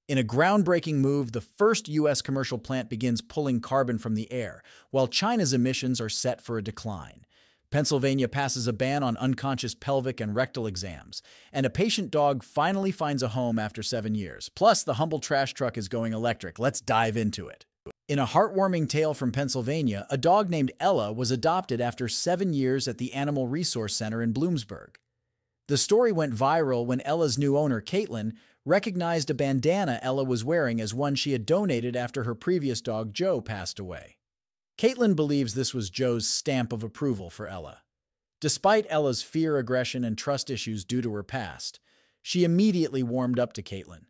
In a groundbreaking move, the first U.S. commercial plant begins pulling carbon from the air, while China's emissions are set for a decline. Pennsylvania passes a ban on unconscious pelvic and rectal exams, and a patient dog finally finds a home after 7 years. Plus, the humble trash truck is going electric. Let's dive into it. In a heartwarming tale from Pennsylvania, a dog named Ella was adopted after 7 years at the Animal Resource Center in Bloomsburg. The story went viral when Ella's new owner, Caitlin, recognized a bandana Ella was wearing as one she had donated after her previous dog, Joe, passed away. Caitlin believes this was Joe's stamp of approval for Ella. Despite Ella's fear, aggression, and trust issues due to her past, she immediately warmed up to Caitlin.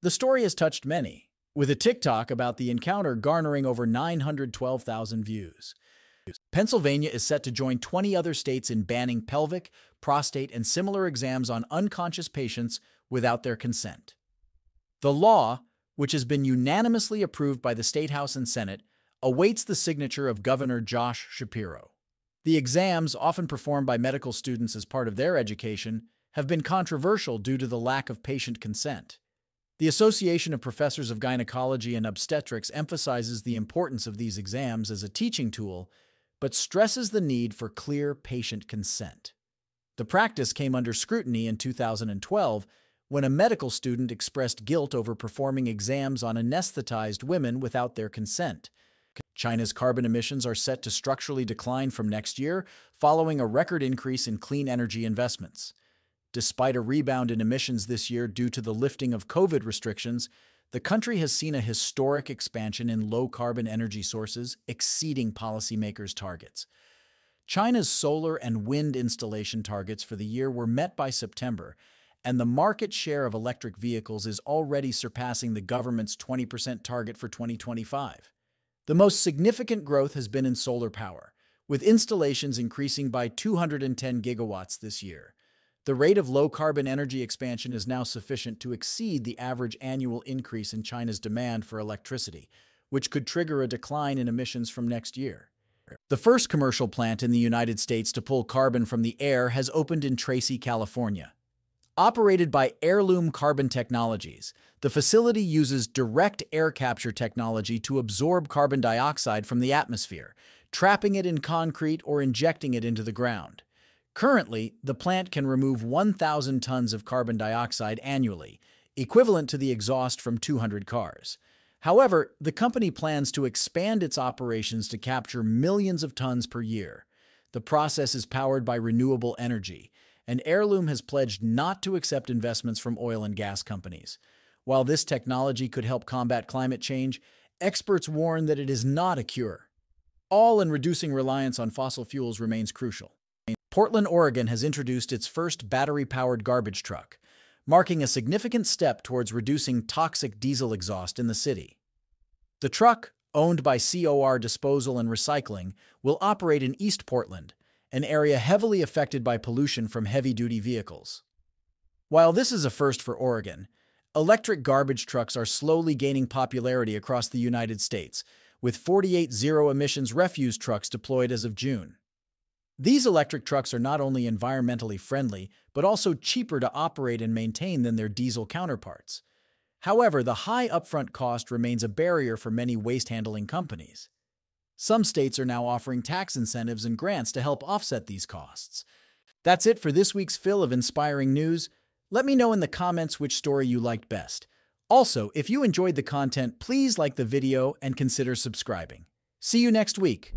The story has touched many, with a TikTok about the encounter garnering over 912,000 views. Pennsylvania is set to join 20 other states in banning pelvic, prostate, and similar exams on unconscious patients without their consent. The law, which has been unanimously approved by the State House and Senate, awaits the signature of Governor Josh Shapiro. The exams, often performed by medical students as part of their education, have been controversial due to the lack of patient consent. The Association of Professors of Gynecology and Obstetrics emphasizes the importance of these exams as a teaching tool, but stresses the need for clear patient consent. The practice came under scrutiny in 2012 when a medical student expressed guilt over performing exams on anesthetized women without their consent. China's carbon emissions are set to structurally decline from next year, following a record increase in clean energy investments. Despite a rebound in emissions this year due to the lifting of COVID restrictions, the country has seen a historic expansion in low-carbon energy sources, exceeding policymakers' targets. China's solar and wind installation targets for the year were met by September, and the market share of electric vehicles is already surpassing the government's 20% target for 2025. The most significant growth has been in solar power, with installations increasing by 210 gigawatts this year. The rate of low-carbon energy expansion is now sufficient to exceed the average annual increase in China's demand for electricity, which could trigger a decline in emissions from next year. The first commercial plant in the United States to pull carbon from the air has opened in Tracy, California. Operated by Heirloom Carbon Technologies, the facility uses direct air capture technology to absorb carbon dioxide from the atmosphere, trapping it in concrete or injecting it into the ground. Currently, the plant can remove 1,000 tons of carbon dioxide annually, equivalent to the exhaust from 200 cars. However, the company plans to expand its operations to capture millions of tons per year. The process is powered by renewable energy, and Heirloom has pledged not to accept investments from oil and gas companies. While this technology could help combat climate change, experts warn that it is not a cure. All in reducing reliance on fossil fuels remains crucial. Portland, Oregon has introduced its first battery-powered garbage truck, marking a significant step towards reducing toxic diesel exhaust in the city. The truck, owned by COR Disposal and Recycling, will operate in East Portland, an area heavily affected by pollution from heavy-duty vehicles. While this is a first for Oregon, electric garbage trucks are slowly gaining popularity across the United States, with 48 zero-emissions refuse trucks deployed as of June. These electric trucks are not only environmentally friendly, but also cheaper to operate and maintain than their diesel counterparts. However, the high upfront cost remains a barrier for many waste-handling companies. Some states are now offering tax incentives and grants to help offset these costs. That's it for this week's fill of inspiring news. Let me know in the comments which story you liked best. Also, if you enjoyed the content, please like the video and consider subscribing. See you next week.